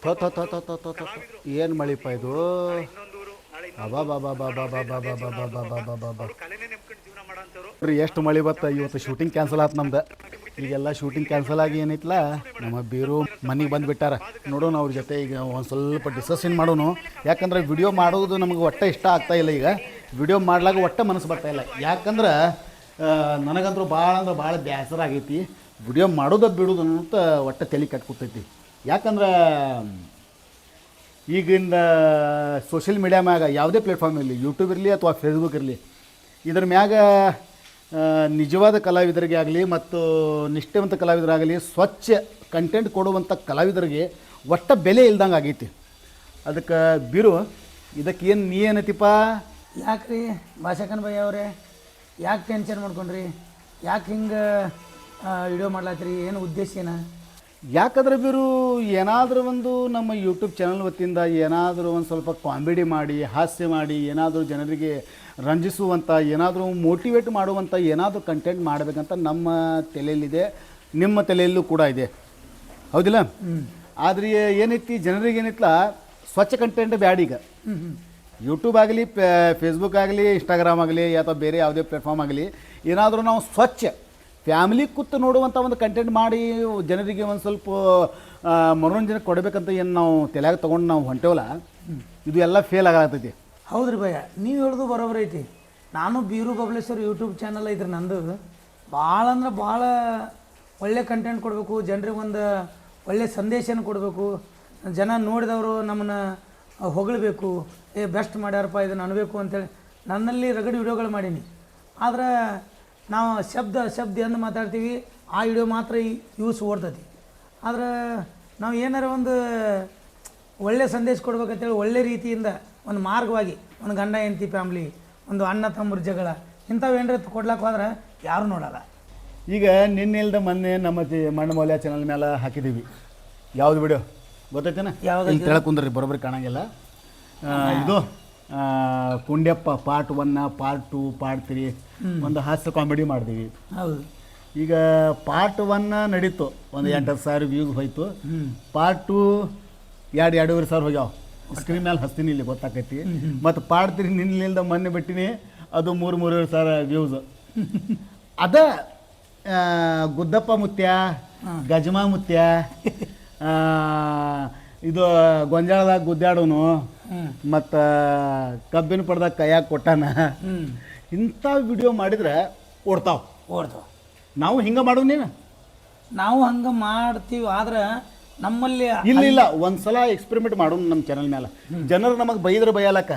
ಥೋ ಥೋ ಥೋ ಥೋ ಥೋ ಥೋ ಥೋ ಏನು ಮಳಿಪ್ಪ ಇದು ರೀ ಎಷ್ಟು ಮಳೆ ಬತ್ತ ಇವತ್ತು ಶೂಟಿಂಗ್ ಕ್ಯಾನ್ಸಲ್ ಆಯ್ತು ನಮ್ದು ಈಗೆಲ್ಲ ಶೂಟಿಂಗ್ ಕ್ಯಾನ್ಸಲ್ ಆಗಿ ಏನೈತಲ್ಲ ನಮ್ಮ ಬೀರು ಮನೆಗೆ ಬಂದುಬಿಟ್ಟಾರ ನೋಡೋಣ ಅವ್ರ ಜೊತೆ ಈಗ ಒಂದು ಸ್ವಲ್ಪ ಡಿಸ್ಕಷನ್ ಮಾಡೋನು ಯಾಕಂದ್ರೆ ವಿಡಿಯೋ ಮಾಡೋದು ನಮಗೆ ಒಟ್ಟು ಇಷ್ಟ ಆಗ್ತಾ ಇಲ್ಲ ಈಗ ವಿಡಿಯೋ ಮಾಡ್ಲಾಗ ಒಟ್ಟು ಮನಸ್ಸು ಬರ್ತಾಯಿಲ್ಲ ಯಾಕಂದ್ರೆ ನನಗಂತೂ ಭಾಳ ಅಂದ್ರೆ ಭಾಳ ಬೇಸರ ಆಗೈತಿ ವಿಡಿಯೋ ಮಾಡೋದು ಬಿಡೋದು ಅಂತ ಒಟ್ಟು ತಲೆ ಕಟ್ಕೊತೈತಿ ಯಾಕಂದ್ರೆ ಈಗಿಂದ ಸೋಷಿಯಲ್ ಮೀಡಿಯಾ ಮ್ಯಾಗ ಯಾವುದೇ ಪ್ಲ್ಯಾಟ್ಫಾರ್ಮ್ ಇರಲಿ ಯೂಟ್ಯೂಬ್ ಇರಲಿ ಅಥವಾ ಫೇಸ್ಬುಕ್ ಇರಲಿ ಇದ್ರ ಮ್ಯಾಗ ನಿಜವಾದ ಕಲಾವಿದರಿಗೆ ಆಗಲಿ ಮತ್ತು ನಿಷ್ಠೆವಂತ ಕಲಾವಿದರಾಗಲಿ ಸ್ವಚ್ಛ ಕಂಟೆಂಟ್ ಕೊಡುವಂಥ ಕಲಾವಿದರಿಗೆ ಒಟ್ಟು ಬೆಲೆ ಇಲ್ದಂಗೆ ಆಗೈತಿ ಅದಕ್ಕೆ ಬಿರು ಇದಕ್ಕೆ ಏನು ನೀ ಏನೈತಿಪ್ಪ ಯಾಕೆ ರೀ ಭಾಷಾಕನ್ ಭಯ್ಯ ಅವರೇ ಯಾಕೆ ಟೆನ್ಷನ್ ಮಾಡ್ಕೊಂಡ್ರಿ ಯಾಕೆ ಹಿಂಗೆ ವಿಡಿಯೋ ಮಾಡ್ಲಾತ್ರಿ ಏನು ಉದ್ದೇಶ ಏನ ಯಾಕಂದ್ರೆ ಬಿರು ಏನಾದರೂ ಒಂದು ನಮ್ಮ ಯೂಟ್ಯೂಬ್ ಚಾನಲ್ ವತಿಯಿಂದ ಏನಾದರೂ ಒಂದು ಸ್ವಲ್ಪ ಕಾಮಿಡಿ ಮಾಡಿ ಹಾಸ್ಯ ಮಾಡಿ ಏನಾದರೂ ಜನರಿಗೆ ರಂಜಿಸುವಂಥ ಏನಾದರೂ ಮೋಟಿವೇಟ್ ಮಾಡುವಂಥ ಏನಾದರೂ ಕಂಟೆಂಟ್ ಮಾಡಬೇಕಂತ ನಮ್ಮ ತಲೆಯಲ್ಲಿದೆ ನಿಮ್ಮ ತಲೆಯಲ್ಲೂ ಕೂಡ ಇದೆ ಹೌದಿಲ್ಲ ಆದರೆ ಏನೈತಿ ಜನರಿಗೆ ಏನೈತಲ್ಲ ಸ್ವಚ್ಛ ಕಂಟೆಂಟ್ ಬ್ಯಾಡ ಈಗ ಯೂಟ್ಯೂಬ್ ಆಗಲಿ ಫೇಸ್ಬುಕ್ ಆಗಲಿ ಇನ್ಸ್ಟಾಗ್ರಾಮ್ ಆಗಲಿ ಅಥವಾ ಬೇರೆ ಯಾವುದೇ ಪ್ಲ್ಯಾಟ್ಫಾರ್ಮ್ ಆಗಲಿ ಏನಾದರೂ ನಾವು ಸ್ವಚ್ಛ ಫ್ಯಾಮಿಲಿ ಕೂತು ನೋಡುವಂಥ ಒಂದು ಕಂಟೆಂಟ್ ಮಾಡಿ ಜನರಿಗೆ ಒಂದು ಸ್ವಲ್ಪ ಮನೋರಂಜನೆ ಕೊಡಬೇಕಂತ ಏನು ನಾವು ತಲೆಯಾಗ ತೊಗೊಂಡು ನಾವು ಹೊಂಟೇವಲ್ಲ ಇದು ಎಲ್ಲ ಫೇಲ್ ಆಗತ್ತೈತಿ ಹೌದ್ರಿ ಭಯ್ಯ ನೀವು ಹೇಳೋದು ಬರೋಬ್ಬರಿ ಐತಿ ನಾನು ಬೀರು ಬಬಲೇಶ್ವರ್ ಯೂಟ್ಯೂಬ್ ಚಾನಲ್ ಐತ್ರಿ ನಂದು ಭಾಳ ಅಂದ್ರೆ ಭಾಳ ಒಳ್ಳೆ ಕಂಟೆಂಟ್ ಕೊಡಬೇಕು ಜನರಿಗೆ ಒಂದು ಒಳ್ಳೆ ಸಂದೇಶನ ಕೊಡಬೇಕು ಜನ ನೋಡಿದವರು ನಮ್ಮನ್ನು ಹೊಗಳಬೇಕು ಬೆಸ್ಟ್ ಮಾಡ್ಯಾರಪ್ಪ ಇದನ್ನು ಅನ್ಬೇಕು ಅಂತೇಳಿ ನನ್ನಲ್ಲಿ ರಗಡ್ ವಿಡಿಯೋಗಳು ಮಾಡೀನಿ ಆದ್ರೆ ನಾವು ಶಬ್ದ ಎಂದು ಮಾತಾಡ್ತೀವಿ ಆ ವಿಡಿಯೋ ಮಾತ್ರ ಯೂಸ್ ಓಡ್ತೈತಿ ಆದ್ರೆ ನಾವು ಏನಾರ ಒಂದು ಒಳ್ಳೆ ಸಂದೇಶ ಕೊಡ್ಬೇಕಂತೇಳಿ ಒಳ್ಳೆ ರೀತಿಯಿಂದ ಒಂದು ಮಾರ್ಗವಾಗಿ ಒಂದು ಗಂಡ ಹೆಂಡತಿ ಫ್ಯಾಮ್ಲಿ ಒಂದು ಅಣ್ಣ ತಮ್ಮರ ಜಗಳ ಇಂಥವು ಏನಾರ ಕೊಡ್ಲಾಕ ಹೋದ್ರೆ ಯಾರೂ ನೋಡಲ್ಲ ಈಗ ನಿನ್ನೆಲ್ದ ಮೊನ್ನೆ ನಮ್ಮ ಮಣ್ಣ ಮೌಲ್ಯ ಚಾನಲ್ ಮೇಲೆ ಹಾಕಿದ್ದೀವಿ ಯಾವುದು ವಿಡಿಯೋ ಗೊತ್ತೈತೇನ ಯಾವ್ದು ತೆಳಕ್ಕೆ ಕುಂದ್ರಿ ಬರೋಬ್ಬರಿ ಕಾಣಂಗಿಲ್ಲ ಇದು ಕುಂಡ್ಯಪ್ಪ ಪಾರ್ಟ್ 1 ಪಾರ್ಟ್ 2 ಪಾರ್ಟ್ 3 ಒಂದು ಹಾಸ್ಯ ಕಾಮಿಡಿ ಮಾಡಿದೀವಿ ಹೌದು ಈಗ ಪಾರ್ಟ್ 1 ನಡೀತು ಒಂದು 8,000 ವ್ಯೂಸ್ ಹೋಯ್ತು ಪಾರ್ಟ್ 2 2.5 ಸಾವಿರ ಹೋಗ್ಯಾವ ಸ್ಕ್ರೀನ್ ಮೇಲೆ ಹಸ್ತೀನಿ ಇಲ್ಲಿ ಗೊತ್ತಾಕೈತಿ ಮತ್ತು ಪಾರ್ಟ್ 3 ನಿನ್ನಿಂದ ಮೊನ್ನೆ ಬಿಟ್ಟಿನಿ ಅದು 3-3 ಸಾವಿರ ವ್ಯೂಸ್ ಅದ ಗುದ್ದಪ್ಪ ಮುತ್ಯ ಗಜಮಾ ಮುತ್ಯ ಇದು ಗೊಂಜಾಳದಾಗ ಗುದ್ದಾಡೋನು ಮತ್ತು ಕಬ್ಬಿನ ಪಡ್ದಾಗ ಕೈಯಾಗ ಕೊಟ್ಟಾನ ಇಂಥ ವಿಡಿಯೋ ಮಾಡಿದ್ರೆ ಓಡ್ತಾವ ನಾವು ಹಿಂಗೆ ಮಾಡೋದು ನೀನು ನಾವು ಹಂಗೆ ಮಾಡ್ತೀವಿ ಆದ್ರೆ ನಮ್ಮಲ್ಲಿ ಇಲ್ಲ ಒಂದ್ಸಲ ಎಕ್ಸ್ಪೆರಿಮೆಂಟ್ ಮಾಡೋಣ ನಮ್ಮ ಚಾನಲ್ ಮೇಲೆ ಜನರು ನಮಗೆ ಬೈದ್ರೆ ಬೈಯಲಕ್ಕ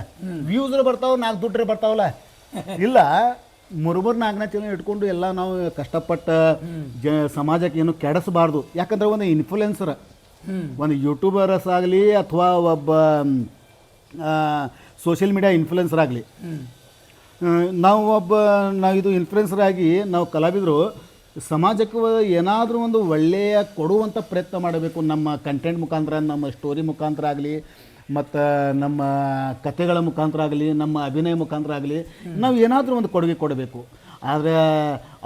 ವ್ಯೂಸ್ ಬರ್ತಾವ 4 ದುಡ್ಡು ಬರ್ತಾವಲ್ಲ ಇಲ್ಲ 3-4 ಚಾನಲ್ ಇಟ್ಕೊಂಡು ಎಲ್ಲ ನಾವು ಕಷ್ಟಪಟ್ಟು ಸಮಾಜಕ್ಕೆ ಏನು ಕೆಡಿಸಬಾರ್ದು ಯಾಕಂದ್ರೆ ಒಂದು ಇನ್ಫ್ಲುಯೆನ್ಸರ್ ಒಂದು ಯೂಟ್ಯೂಬರ್ಸ್ ಆಗಲಿ ಅಥವಾ ಒಬ್ಬ ಸೋಷಿಯಲ್ ಮೀಡಿಯಾ ಇನ್ಫ್ಲುಯೆನ್ಸರ್ ಆಗಲಿ ನಾವು ಇದು ಇನ್ಫ್ಲುಯೆನ್ಸರ್ ಆಗಿ ನಾವು ಕಲಾವಿದರು ಸಮಾಜಕ್ಕೆ ಏನಾದರೂ ಒಂದು ಒಳ್ಳೆಯ ಕೊಡುವಂಥ ಪ್ರಯತ್ನ ಮಾಡಬೇಕು ನಮ್ಮ ಕಂಟೆಂಟ್ ಮುಖಾಂತರ ನಮ್ಮ ಸ್ಟೋರಿ ಮುಖಾಂತರ ಆಗಲಿ ಮತ್ತು ನಮ್ಮ ಕಥೆಗಳ ಮುಖಾಂತರ ಆಗಲಿ ನಮ್ಮ ಅಭಿನಯ ಮುಖಾಂತರ ಆಗಲಿ ನಾವು ಏನಾದರೂ ಒಂದು ಕೊಡುಗೆ ಕೊಡಬೇಕು ಆದರೆ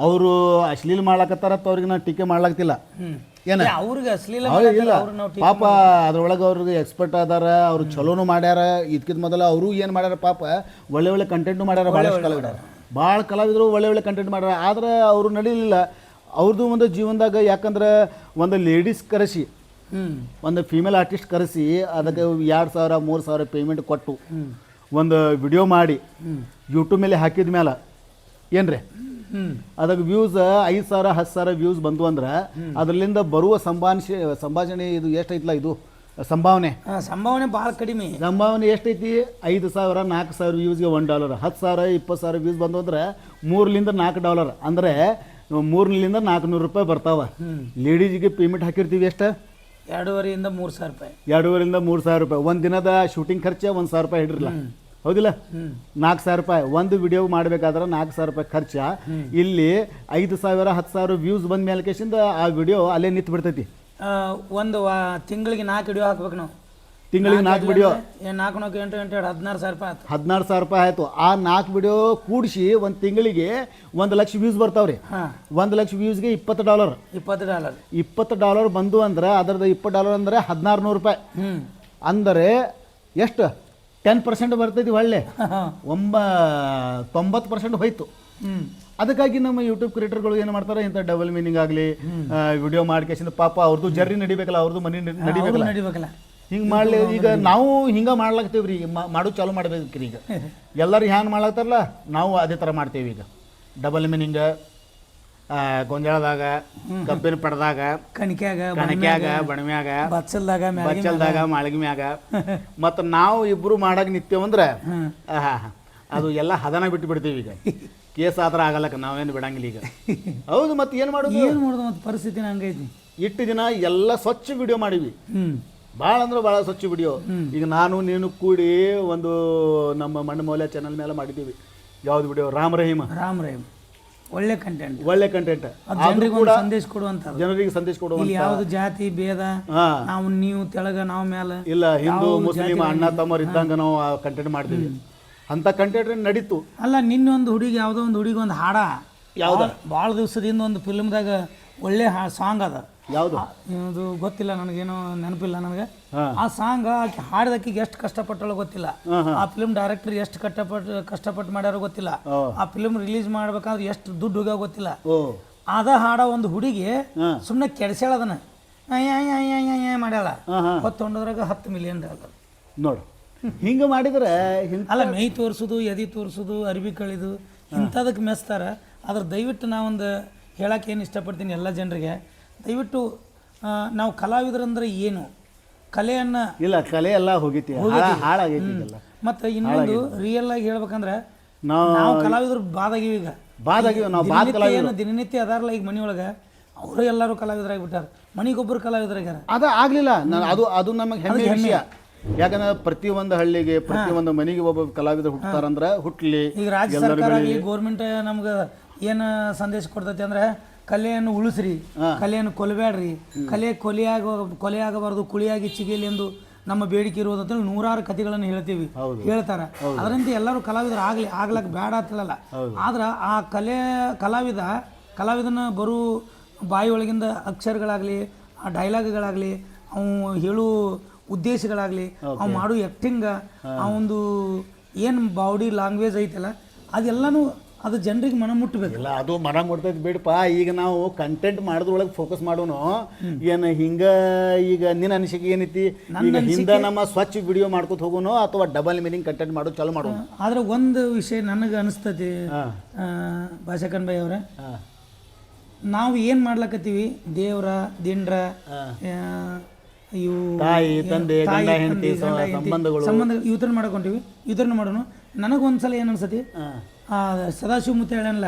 ಅವರು ಅಶ್ಲೀಲ ಮಾಡ್ಲಾಕತ್ತಾರತ್ತ ಅವ್ರಿಗೆ ನಾವು ಟೀಕೆ ಮಾಡ್ಲಾಗ್ತಿಲ್ಲ ಏನ ಅವ್ರಿಗೆ ಅಶ್ಲೀಲ ಇಲ್ಲ ಪಾಪ ಅದ್ರೊಳಗೆ ಅವ್ರಿಗೆ ಎಕ್ಸ್ಪರ್ಟ್ ಅದಾರ ಅವ್ರು ಚಲೋನು ಮಾಡ್ಯಾರ ಇದಕ್ಕಿಂತ ಮೊದಲು ಅವರು ಏನು ಮಾಡ್ಯಾರ ಪಾಪ ಒಳ್ಳೆ ಕಂಟೆಂಟು ಮಾಡ್ಯಾರ ಭಾಳ ಕಲಾವಿದರು ಒಳ್ಳೆ ಕಂಟೆಂಟ್ ಮಾಡ್ಯಾರ ಆದ್ರೆ ಅವರು ನಡೀಲಿಲ್ಲ ಅವ್ರದ್ದು ಒಂದು ಜೀವನದಾಗ ಯಾಕಂದ್ರೆ ಒಂದು ಲೇಡೀಸ್ ಕರೆಸಿ ಒಂದು ಫೀಮೇಲ್ ಆರ್ಟಿಸ್ಟ್ ಕರೆಸಿ ಅದಕ್ಕೆ 2,000-3,000 ಪೇಮೆಂಟ್ ಕೊಟ್ಟು ಒಂದು ವಿಡಿಯೋ ಮಾಡಿ ಯೂಟ್ಯೂಬ್ ಮೇಲೆ ಹಾಕಿದ ಮೇಲೆ ಏನ್ರಿ ಅದಕ್ಕೆ ವ್ಯೂಸ್ 5,000 10,000 ವ್ಯೂಸ್ ಬಂದು ಅಂದ್ರೆ ಅದರಿಂದ ಬರುವ ಸಂಭಾಷಣೆ ಇದು ಎಷ್ಟೈತಲ್ಲ ಇದು ಸಂಭಾವನೆ ಭಾಳ ಕಡಿಮೆ ಸಂಭಾವನೆ ಎಷ್ಟೈತಿ 5,000-4,000 ವ್ಯೂಸ್ಗೆ $1 10,000-20,000 ವ್ಯೂಸ್ ಬಂದು ಅಂದ್ರೆ $3-4 ಅಂದರೆ $300-400 ಬರ್ತಾವ ಲೇಡೀಸ್ಗೆ ಪೇಮೆಂಟ್ ಹಾಕಿರ್ತೀವಿ ಎಷ್ಟು 2,500-3,000 ರೂಪಾಯಿ 2,500-3,000 ರೂಪಾಯಿ ಒಂದು ದಿನದ ಶೂಟಿಂಗ್ ಖರ್ಚು $1,000 ಹಿಡಿರಲ್ಲ ಹೌದಿಲ್ಲ 4,000 ರೂಪಾಯಿ ಒಂದು ವಿಡಿಯೋ ಮಾಡಬೇಕಾದ್ರೆ 4,000 ರೂಪಾಯಿ ಖರ್ಚ ಇಲ್ಲಿ 5,000-10,000 ವ್ಯೂಸ್ ಬಂದ ಮೇಲೆ ಕೇಸಿಂದ ಆ ವಿಡಿಯೋ ಅಲ್ಲೇ ನಿಂತು ಬಿಡ್ತೈತಿ ಒಂದು ತಿಂಗಳಿಗೆ 4 ವಿಡಿಯೋ ಹಾಕ್ಬೇಕು ನಾವು ತಿಂಗಳಿಗೆ 4 ವಿಡಿಯೋ 4 4 8 8 16,000 ರೂಪಾಯಿ ಆಯ್ತು. 16,000 ರೂಪಾಯಿ ಆಯಿತು. ಆ 4 ವಿಡಿಯೋ ಕೂಡಿಸಿ ಒಂದು ತಿಂಗಳಿಗೆ 1 ಲಕ್ಷ ವ್ಯೂಸ್ ಬರ್ತಾವ್ರಿ. 1 ಲಕ್ಷ ವ್ಯೂಸ್ಗೆ $20. $20 ಬಂದು ಅಂದ್ರೆ ಅದರದ್ದು $20 ಅಂದರೆ $1,600 ರೂಪಾಯಿ. ಅಂದರೆ ಎಷ್ಟು 10% ಬರ್ತೈತಿ, ಒಳ್ಳೆ 90% ಹೋಯ್ತು. ಅದಕ್ಕಾಗಿ ನಮ್ಮ ಯೂಟ್ಯೂಬ್ ಕ್ರಿಯೇಟರ್ಗಳು ಏನು ಮಾಡ್ತಾರೆ, ಇಂಥ ಡಬಲ್ ಮೀನಿಂಗ್ ಆಗಲಿ ವಿಡಿಯೋ ಮಾಡ್ಕೇಸಿಂದ ಪಾಪ ಅವ್ರದ್ದು ಜರ್ನಿ ನಡಿಬೇಕಲ್ಲ, ಅವ್ರದ್ದು ಮನೆ ನಡಿಬೇಕಲ್ಲ. ಹಿಂಗೆ ಮಾಡಲಿ. ಈಗ ನಾವು ಹಿಂಗೆ ಮಾಡ್ಲಾಗ್ತೇವೆ ರೀ, ಮಾಡೋದು ಚಾಲು ಮಾಡ್ಬೇಕ್ರಿ. ಈಗ ಎಲ್ಲರೂ ಹ್ಯಾಂಗೆ ಮಾಡ್ಲಾಗ್ತಾರಲ್ಲ, ನಾವು ಅದೇ ಥರ ಮಾಡ್ತೇವೆ. ಈಗ ಡಬಲ್ ಮೀನಿಂಗ್ ಗೊಂಜಾಳದಾಗ, ಕಬ್ಬಿನ ಪಡ್ದಾಗ, ಕಣಕ್ಯಾಗ, ಬಣಮ್ಯಾಗ, ಬಚ್ಚಲ್ದಾಗ, ಮಾಳಿಗೆ ಮ್ಯಾಗ. ಮತ್ತು ನಾವು ಇಬ್ಬರು ಮಾಡಾಕ ನಿಂತೇವಂದ್ರೆ ಅದು ಎಲ್ಲ ಹದನ ಬಿಟ್ಟು ಬಿಡ್ತೀವಿ. ಈಗ ಕೇಸ್ ಆತರ ಆಗಲ್ಲಕ್ಕ ನಾವೇನು ಬಿಡಂಗಿಲ್ಲ ಈಗ. ಹೌದು, ಮತ್ತೆ ಏನು ಮಾಡೋದು ಮತ್ತೆ ಪರಿಸ್ಥಿತಿ ಹಂಗೈತಿ. ಇಟ್ಟು ದಿನ ಎಲ್ಲ ಸ್ವಚ್ಛ ವಿಡಿಯೋ ಮಾಡಿವಿ, ಭಾಳ ಅಂದ್ರೆ ಭಾಳ ಸ್ವಚ್ಛ ವಿಡಿಯೋ. ಈಗ ನಾನು ನೀನು ಕೂಡಿ ಒಂದು ನಮ್ಮ ಮಣ್ಣು ಮೌಲ್ಯ ಚಾನಲ್ ಮೇಲೆ ಮಾಡಿದ್ದೀವಿ. ಯಾವ್ದು ವಿಡಿಯೋ? ರಾಮ್ ರಹೀಮ್. ಒಳ್ಳೆ ಕಂಟೆಂಟ್ ಜನರಿಗೆ ಸಂದೇಶ ಕೊಡುವಂತ. ಯಾವ್ದು ಜಾತಿ ಭೇದ, ನಾವು ನೀವು ತೆಳಗ ನಾವು ಮ್ಯಾಲ ಇಲ್ಲ, ಹಿಂದೂ ಮುಸ್ಲಿಂ ಅಣ್ಣ ತಮ್ಮರು ಇದ್ದಂಗ ನಾವು ಕಂಟೆಂಟ್ ಮಾಡ್ತೀವಿ. ಅಂತ ಕಂಟೆಂಟ್ ನಡೀತು. ಅಲ್ಲ, ನಿನ್ನೊಂದು ಹುಡುಗಿ ಯಾವುದೋ ಒಂದು ಹುಡುಗಿ ಒಂದು ಹಾಡ ಭಾಳ ದಿವಸದಿಂದ ಒಂದು ಫಿಲ್ಮ್ದಾಗ ಒಳ್ಳೆ ಸಾಂಗ್ ಅದ. ಯಾವುದು? ಇದು ಗೊತ್ತಿಲ್ಲ ನನಗೇನೋ ನೆನಪಿಲ್ಲ ನನಗೆ. ಆ ಸಾಂಗ್ ಆಕೆ ಹಾಡಿದಕ್ಕಿಗೆ ಎಷ್ಟು ಕಷ್ಟಪಟ್ಟಳು ಗೊತ್ತಿಲ್ಲ. ಆ ಫಿಲ್ಮ್ ಡೈರೆಕ್ಟರ್ ಎಷ್ಟು ಕಷ್ಟಪಟ್ಟು ಮಾಡ್ಯಾರೋ ಗೊತ್ತಿಲ್ಲ. ಆ ಫಿಲ್ಮ್ ರಿಲೀಸ್ ಮಾಡ್ಬೇಕಾದ್ರೆ ಎಷ್ಟು ದುಡ್ಡು ಹೋಗ್ಯಾವ ಗೊತ್ತಿಲ್ಲ. ಅದ ಹಾಡ ಒಂದು ಹುಡುಗಿ ಸುಮ್ಮನೆ ಕೆಡ್ಸ್ಯಾಳ, ಅದನ್ನ ಮಾಡ್ಯಾಳ. ಹೊತ್ತೊಂಡದ್ರಾಗ $10 ಮಿಲಿಯನ್. ನೋಡು, ಹಿಂಗೆ ಮಾಡಿದ್ರೆ ಅಲ್ಲ, ಮೈ ತೋರಿಸೋದು, ಎದಿ ತೋರಿಸೋದು, ಅರಿವಿ ಕಳಿದು ಇಂಥದಕ್ಕೆ ಮೆಸ್ತಾರ. ಅದ್ರ ದಯವಿಟ್ಟು ನಾವೊಂದು ಹೇಳಕ್ಕೆ ಏನು ಇಷ್ಟಪಡ್ತೀನಿ ಎಲ್ಲ ಜನರಿಗೆ, ದಯವಿಟ್ಟು ನಾವು ಕಲಾವಿದರಂದ್ರೆ ಏನು, ಕಲೆಯನ್ನು ಇಲ್ಲ, ಕಲೆ ಎಲ್ಲ ಹೋಗೈತಿ, ಹಾಳಾಗೈತಿ. ಮತ್ತು ಇನ್ನೊಂದು ರಿಯಲ್ ಆಗಿ ಹೇಳ್ಬೇಕಂದ್ರೆ ನಾವು ಕಲಾವಿದರು ಬಾದಾಗಿವಿ. ಈಗ ಏನು ದಿನನಿತ್ಯ ಅದಾರಲ್ಲ ಈಗ ಮನೆಯೊಳಗೆ, ಅವರು ಎಲ್ಲರೂ ಕಲಾವಿದರಾಗಿಬಿಟ್ಟಾರ. ಮನೆಗೊಬ್ಬರು ಕಲಾವಿದರಾಗ್ಯಾರ. ಆಗ್ಲಿಲ್ಲ. ಅದು ನಮಗೆ ಹೆಮ್ಮೆ ವಿಷಯ. ಯಾಕಂದ್ರೆ ಪ್ರತಿಯೊಂದು ಹಳ್ಳಿಗೆ, ಪ್ರತಿಯೊಂದು ಮನೆಗೆ ಒಬ್ಬ ಕಲಾವಿದರು ಹುಟ್ಟತಾರಂದ್ರೆ ಹುಟ್ಲಿ. ಈಗ ರಾಜ್ಯ ಸರ್ಕಾರ ಆಗಲಿ, ಗೋರ್ಮೆಂಟ್ ನಮ್ಗೆ ಏನು ಸಂದೇಶ ಕೊಡ್ತೈತಿ ಅಂದ್ರೆ, ಕಲೆಯನ್ನು ಉಳಿಸ್ರಿ, ಕಲೆಯನ್ನು ಕೊಲ್ಲಬೇಡ್ರಿ, ಕೊಲೆ ಆಗಬಾರ್ದು, ಕುಳಿಯಾಗಿ ಚಿಗಿಲಿ ಎಂದು ನಮ್ಮ ಬೇಡಿಕೆ ಇರುವುದಂತ ನೂರಾರು ಕಥೆಗಳನ್ನು ಹೇಳ್ತಾರೆ. ಅದರಂತೆ ಎಲ್ಲರೂ ಕಲಾವಿದರು ಆಗ್ಲಕ್ಕೆ ಬೇಡ ಅಂತಲ್ಲ. ಆದ್ರೆ ಆ ಕಲಾವಿದನ ಬರೋ ಬಾಯಿ ಒಳಗಿಂದ ಅಕ್ಷರಗಳಾಗಲಿ, ಆ ಡೈಲಾಗ್ಗಳಾಗಲಿ, ಅವು ಹೇಳು ಉದ್ದೇಶಗಳಾಗಲಿ, ಅವು ಮಾಡೋ ಆ್ಯಕ್ಟಿಂಗ, ಆ ಒಂದು ಏನು ಬಾಡಿ ಲ್ಯಾಂಗ್ವೇಜ್ ಐತಲ್ಲ, ಅದೆಲ್ಲನೂ ಅದು ಜನರಿಗೆ ಮನ ಮುಟ್ಟಬೇಕಿಲ್ಲ. ಅದು ಮನ ಮುಟ್ತೈತಿ ಬಿಡಪ್ಪ. ಈಗ ನಾವು ಕಂಟೆಂಟ್ ಮಾಡೋದ್ರೊಳಗೆ ಫೋಕಸ್ ಮಾಡೋನು ಏನು ಹಿಂಗ. ಈಗ ನಿನ್ನ ಅನಿಸಿಕೆ ಏನೈತಿ? ಈಗ ಹಿಂದೆ ನಮ್ಮ ಸ್ವಚ್ಛ ವಿಡಿಯೋ ಮಾಡ್ಕೊತ ಹೋಗೋನು ಅಥವಾ ಡಬಲ್ ಮೀನಿಂಗ್ ಕಂಟೆಂಟ್ ಮಾಡೋದು ಚಾಲು ಮಾಡೋನು? ಆದ್ರೆ ಒಂದು ವಿಷಯ ನನಗೆ ಅನಿಸ್ತತಿ ಭಾಷಾಕನ್ ಭಾಯಿ ಅವರೇ, ನಾವು ಏನು ಮಾಡ್ಲಕತ್ತೀವಿ, ದೇವ್ರ ದಿಂಡ್ರ ಇವು ತಾಯಿ ತಂದೆ ಗಂಡ ಹೆಂಡತಿ ಸಂಬಂಧಗಳು ಇವತ್ತನ್ನು ಮಾಡ್ಕೊಂತೀವಿ. ಇದನ್ನು ಮಾಡೋಣ. ನನಗೊಂದ್ಸಲ ಏನು ಅನ್ಸತಿ, ಸದಾಶಿವ ಮುತ್ತ ಹೇಳಲ್ಲ,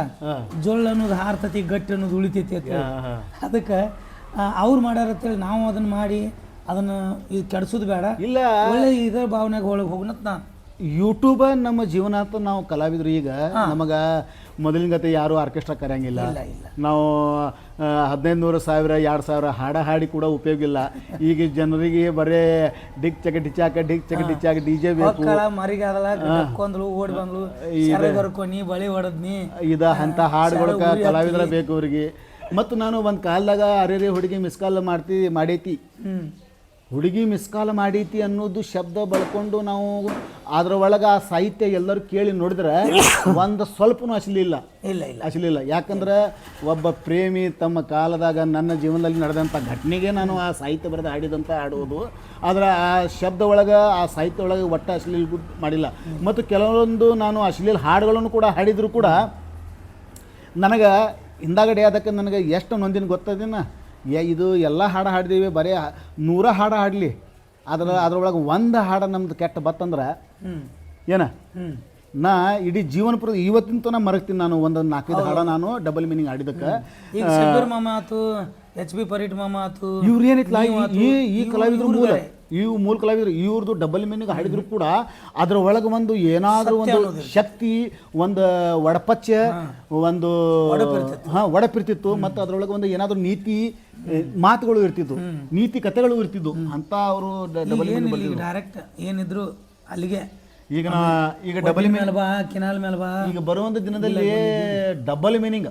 ಜೋಳ ಅನ್ನೋದು ಹಾರ್ತತಿ, ಗಟ್ಟಿ ಅನ್ನೋದು ಉಳಿತೈತಿ ಅಂತ. ಅದಕ್ಕೆ ಅವ್ರು ಮಾಡ್ಯಾರ ಅಂತೇಳಿ ನಾವು ಅದನ್ನ ಮಾಡಿ ಅದನ್ನು ಇದು ಕೆಡಿಸೋದು ಬೇಡ. ಇಲ್ಲ, ಒಳ್ಳೆ ಇದರ ಭಾವನೆಗೆ ಒಳಗೆ ಹೋಗೋಣತ್ ನಾನು. ಯೂಟ್ಯೂಬ ನಮ್ಮ ಜೀವನ ಅಂತ ನಾವು ಕಲಾವಿದರು. ಈಗ ನಮಗೆ ಮೊದಲಿನ ಗತೆ ಯಾರು ಆರ್ಕೆಸ್ಟ್ರಾ ಕರೆಯಂಗಿಲ್ಲ. ನಾವು 1500, 1000, 2000 ಹಾಡಿ ಕೂಡ ಉಪಯೋಗ ಇಲ್ಲ. ಈಗ ಜನರಿಗೆ ಬರೇ ಡಿಕ್ ಚಕ ಡಿಚಾಕ DJ ಬೇಕು. ಓಡಿ ಬಂದ್ಲು, ಬಳಿ ಹೊಡೆದ್ನಿ, ಅಂತ ಹಾಡುಗಳ ಕಲಾವಿದರ ಬೇಕು ಅವ್ರಿಗೆ. ಮತ್ತು ನಾನು ಒಂದು ಕಾಲದಾಗ ಅರೆ ಹುಡುಗಿ ಮಿಸ್ಕಾಲ್ ಮಾಡೈತಿ, ಹುಡುಗಿ ಮಿಸ್ಕಾಲ್ ಮಾಡೈತಿ ಅನ್ನೋದು ಶಬ್ದ ಬಳಕೊಂಡು ನಾವು ಅದ್ರ ಒಳಗೆ ಆ ಸಾಹಿತ್ಯ ಎಲ್ಲರೂ ಕೇಳಿ ನೋಡಿದ್ರೆ ಒಂದು ಸ್ವಲ್ಪನೂ ಅಶ್ಲೀಲ. ಯಾಕಂದ್ರೆ ಒಬ್ಬ ಪ್ರೇಮಿ ತಮ್ಮ ಕಾಲದಾಗ ನನ್ನ ಜೀವನದಲ್ಲಿ ನಡೆದಂಥ ಘಟನೆಗೆ ನಾನು ಆ ಸಾಹಿತ್ಯ ಬರೆದು ಹಾಡಿದಂಥ ಹಾಡುವುದು. ಆದರೆ ಆ ಶಬ್ದ ಒಳಗೆ, ಆ ಸಾಹಿತ್ಯ ಒಳಗೆ ಒಟ್ಟು ಅಶ್ಲೀಲ ಮಾಡಿಲ್ಲ. ಮತ್ತು ಕೆಲವೊಂದು ನಾನು ಅಶ್ಲೀಲ ಹಾಡುಗಳನ್ನು ಕೂಡ ಹಾಡಿದ್ರು ಕೂಡ ನನಗೆ ಹಿಂದಾಗಡೆ ಅದಕ್ಕೆ ನನಗೆ ಎಷ್ಟು ನೊಂದಿನ ಗೊತ್ತದೇನ, ಇದು ಎಲ್ಲ ಹಾಡು ಹಾಡಿದೀವಿ, ಬರೀ 100 ಹಾಡು ಹಾಡಲಿ, ಅದ್ರೊಳಗೆ ಒಂದು ಹಾಡು ನಮ್ದು ಕೆಟ್ಟ ಬತ್ತಂದ್ರೆ ಏನ ನಾ ಇಡೀ ಜೀವನ ಇವತ್ತಿನ ತನಕ ಮರಗ್ತೀನಿ. ನಾನು ಒಂದು 4-5 ಹಾಡ ನಾನು ಡಬಲ್ ಮೀನಿಂಗ್ ಆಡಿದಕ್ಕೆ ಮಾಮ ಆತು, HP ಪರೀಟ್ ಮಾಮ ಆತು, ಇವ್ರು ಏನಿತ್ತಲ್ಲ ಈ ಕಲಾವಿದ್ರು ಮೂಲ ಇವು ಮೂಲ ಕಲಾವಿದರು ಇವ್ರದ್ದು ಡಬಲ್ ಮೀನಿಂಗ್ ಹಾಡಿದ್ರು ಕೂಡ ಅದ್ರ ಒಳಗೆ ಒಂದು ಏನಾದರೂ ಒಂದು ಶಕ್ತಿ, ಒಂದು ಒಡಪಚ್ಚ, ಒಂದು ಒಡಪಿರ್ತಿತ್ತು. ಮತ್ತು ಅದ್ರೊಳಗೆ ಒಂದು ಏನಾದರೂ ನೀತಿ ಮಾತುಗಳು ಇರ್ತಿದ್ವು, ನೀತಿ ಕಥೆಗಳು ಇರ್ತಿದ್ವು ಅಂತ ಅವರು ಡಬಲ್ ಮೀನಿಂಗ್ ಡೈರೆಕ್ಟ್ ಏನಿದ್ರು ಅಲ್ಲಿಗೆ. ಈಗ ಡಬಲ್ ಮೇಲೆ ಬಾ, ಕಿನಾಲ್ ಮೇಲೆ ಬಾ. ಈಗ ಬರುವಂಥ ದಿನದಲ್ಲಿ ಡಬಲ್ ಮೀನಿಂಗ್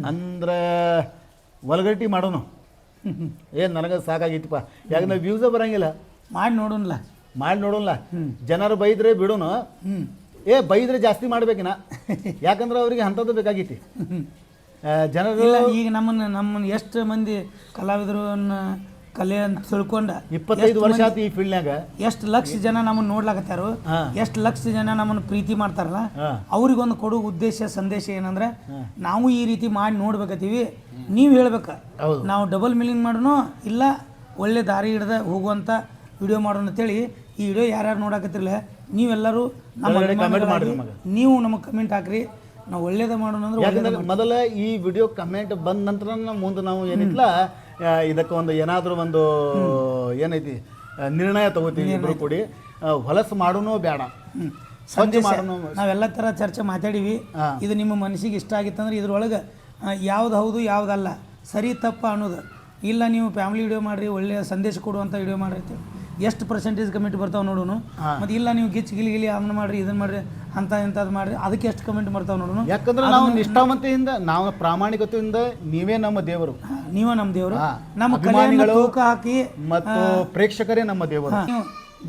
ಅಂದ್ರೆ ಒಲಗಟ್ಟಿ ಮಾಡೋಣ. ಏನು ನನಗೆ ಸಾಕಾಗಿತ್ತಪ್ಪ, ಯಾಕಂದ್ರೆ ವ್ಯೂಸೇ ಬರಂಗಿಲ್ಲ. ಮಾಡಿ ನೋಡೋಣ. ಜನರು ಬೈದ್ರೆ ಬಿಡೋಣ, ಬೈದ್ರೆ ಜಾಸ್ತಿ ಮಾಡ್ಬೇಕಿನ, ಯಾಕಂದ್ರೆ ಅವ್ರಿಗೆ ಅಂಥದ್ದು ಬೇಕಾಗಿತ್ತು. ಜನರು ಈಗ ನಮ್ಮನ್ನ ಎಷ್ಟು ಮಂದಿ ಕಲಾವಿದರನ್ನ ಕಲೆ ಅಂತ ತಿಳ್ಕೊಂಡ 25 ವರ್ಷ ಆಯ್ತು ಈ ಫೀಲ್ಡ್ನಾಗ. ಎಷ್ಟು ಲಕ್ಷ ಜನ ನಮ್ಮನ್ನ ನೋಡ್ಲಾಕತ್ತಾರು, ಎಷ್ಟು ಲಕ್ಷ ಜನ ನಮ್ಮನ್ನ ಪ್ರೀತಿ ಮಾಡ್ತಾರಲ್ಲ, ಅವ್ರಿಗೊಂದು ಕೊಡೋ ಉದ್ದೇಶ ಸಂದೇಶ ಏನಂದ್ರೆ ನಾವು ಈ ರೀತಿ ಮಾಡಿ ನೋಡ್ಬೇಕತ್ತೀವಿ, ನೀವು ಹೇಳ್ಬೇಕ ನಾವು ಡಬಲ್ ಮೀನಿಂಗ್ ಮಾಡೋಣ ಇಲ್ಲ ಒಳ್ಳೆ ದಾರಿ ಹಿಡ್ದ ಹೋಗುವಂಥ ವಿಡಿಯೋ ಮಾಡೋಣ ಅಂತೇಳಿ. ಈ ವಿಡಿಯೋ ಯಾರ್ಯಾರು ನೋಡಕತ್ತಿರಲ್ಲ ನೀವೆಲ್ಲರೂ ನೀವು ನಮಗೆ ಕಮೆಂಟ್ ಹಾಕ್ರಿ, ನಾವು ಒಳ್ಳೇದ ಮಾಡೋಣ ಅಂದ್ರೆ. ಯಾಕಂದ್ರೆ ಮೊದಲ ಈ ವಿಡಿಯೋ ಕಮೆಂಟ್ ಬಂದ ನಂತರ ಮುಂದೆ ನಾವು ಏನಿಲ್ಲ ಇದಕ್ಕೆ ಒಂದು ಏನಾದರೂ ಒಂದು ಏನೈತಿ ನಿರ್ಣಯ ತಗೋತೀವಿ ಇಬ್ಬರು ಕೂಡಿ. ಹೊಲಸು ಮಾಡೋನು ಬೇಡ, ಸ್ವಚ್ಛ ಮಾಡೋನು. ನಾವೆಲ್ಲ ಥರ ಚರ್ಚೆ ಮಾತಾಡೀವಿ. ಇದು ನಿಮ್ಮ ಮನಸ್ಸಿಗೆ ಇಷ್ಟ ಆಗಿತ್ತಂದ್ರೆ ಇದ್ರೊಳಗೆ ಯಾವ್ದು ಹೌದು ಯಾವುದಲ್ಲ, ಸರಿ ತಪ್ಪ ಅನ್ನೋದು ಇಲ್ಲ. ನೀವು ಫ್ಯಾಮಿಲಿ ವಿಡಿಯೋ ಮಾಡಿರಿ, ಒಳ್ಳೆಯ ಸಂದೇಶ ಕೊಡುವಂಥ ವಿಡಿಯೋ ಮಾಡಿರ್ತೀವಿ, ಎಷ್ಟು ಪರ್ಸೆಂಟೇಜ್ ಕಮೆಂಟ್ ಬರ್ತಾವೆ ನೋಡೋಣ. ಮತ್ತು ಇಲ್ಲ ನೀವು ಗಿಲಿ ಅದನ್ನ ಮಾಡಿರಿ ಇದನ್ನು ಮಾಡಿರಿ ಅಂತ ಇಂಥದ್ದು ಮಾಡಿರಿ, ಅದಕ್ಕೆ ಎಷ್ಟು ಕಮೆಂಟ್ ಬರ್ತಾವೆ ನೋಡೋಣ. ಯಾಕಂದ್ರೆ ನಾವು ನಿಷ್ಠಾವಂತೆಯಿಂದ, ನಾವು ಪ್ರಾಮಾಣಿಕತೆಯಿಂದ ನೀವೇ ನಮ್ಮ ದೇವರು, ನೀವೇ ನಮ್ಮ ದೇವರು, ನಮ್ಮ ಕಲೆಯನ್ನು ತೂಕ ಹಾಕಿ ಮತ್ತು ಪ್ರೇಕ್ಷಕರೇ ನಮ್ಮ ದೇವರು. ನೀವು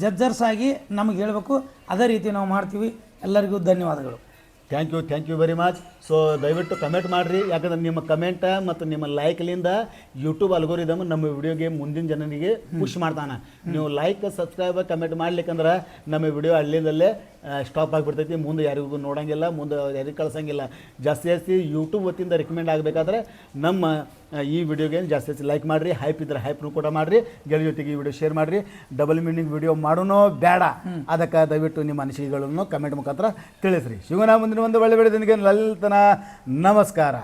ಜಡ್ಜರ್ಸ್ ಆಗಿ ನಮಗೆ ಹೇಳಬೇಕು, ಅದೇ ರೀತಿ ನಾವು ಮಾಡ್ತೀವಿ. ಎಲ್ಲರಿಗೂ ಧನ್ಯವಾದಗಳು. Thank you very much. So ದಯವಿಟ್ಟು ಕಮೆಂಟ್ ಮಾಡಿರಿ, ಯಾಕಂದ್ರೆ ನಿಮ್ಮ ಕಮೆಂಟ್ ಮತ್ತು ನಿಮ್ಮ ಲೈಕ್ಲಿಂದ ಯೂಟ್ಯೂಬ್ ಅಲ್ಗೋರಿದಮ್ ನಮ್ಮ ವಿಡಿಯೋಗೆ ಮುಂದಿನ ಜನರಿಗೆ ಪುಷ್ ಮಾಡ್ತಾನೆ. ನೀವು ಲೈಕ್ ಸಬ್ಸ್ಕ್ರೈಬ್ ಕಮೆಂಟ್ ಮಾಡ್ಲಿಕ್ಕಂದ್ರೆ ನಮ್ಮ ವಿಡಿಯೋ ಅಲ್ಲಿಂದಲ್ಲೇ ಸ್ಟಾಪ್ ಆಗಿಬಿಡ್ತೈತಿ, ಮುಂದೆ ಯಾರಿಗೂ ನೋಡೋಂಗಿಲ್ಲ, ಮುಂದೆ ಯಾರಿಗೂ ಕಳ್ಸೋಂಗಿಲ್ಲ. ಜಾಸ್ತಿ ಯೂಟ್ಯೂಬ್ ವತಿಯಿಂದ ರೆಕಮೆಂಡ್ ಆಗಬೇಕಾದ್ರೆ ನಮ್ಮ ಈ ವಿಡಿಯೋಗೆ ಜಾಸ್ತಿ ಲೈಕ್ ಮಾಡಿರಿ, ಹೈಪ್ ಇದ್ರೆ ಹೈಪ್ನು ಕೂಡ ಮಾಡಿರಿ, ಗೆಳೆಯ ಜೊತೆಗೆ ಈ ವಿಡಿಯೋ ಶೇರ್ ಮಾಡಿರಿ. ಡಬಲ್ ಮೀನಿಂಗ್ ವಿಡಿಯೋ ಮಾಡೋಣ ಬೇಡ, ಅದಕ್ಕೆ ದಯವಿಟ್ಟು ನಿಮ್ಮ ಅನಿಸಿಕೆಗಳನ್ನು ಕಮೆಂಟ್ ಮುಖಾಂತರ ತಿಳಿಸ್ರಿ. ಶಿವನ ಮುಂದಿನ ಒಂದು ಒಳ್ಳೆ ಬೆಳೆದನಿಗೆ ಲಲಿತನ ನಮಸ್ಕಾರ.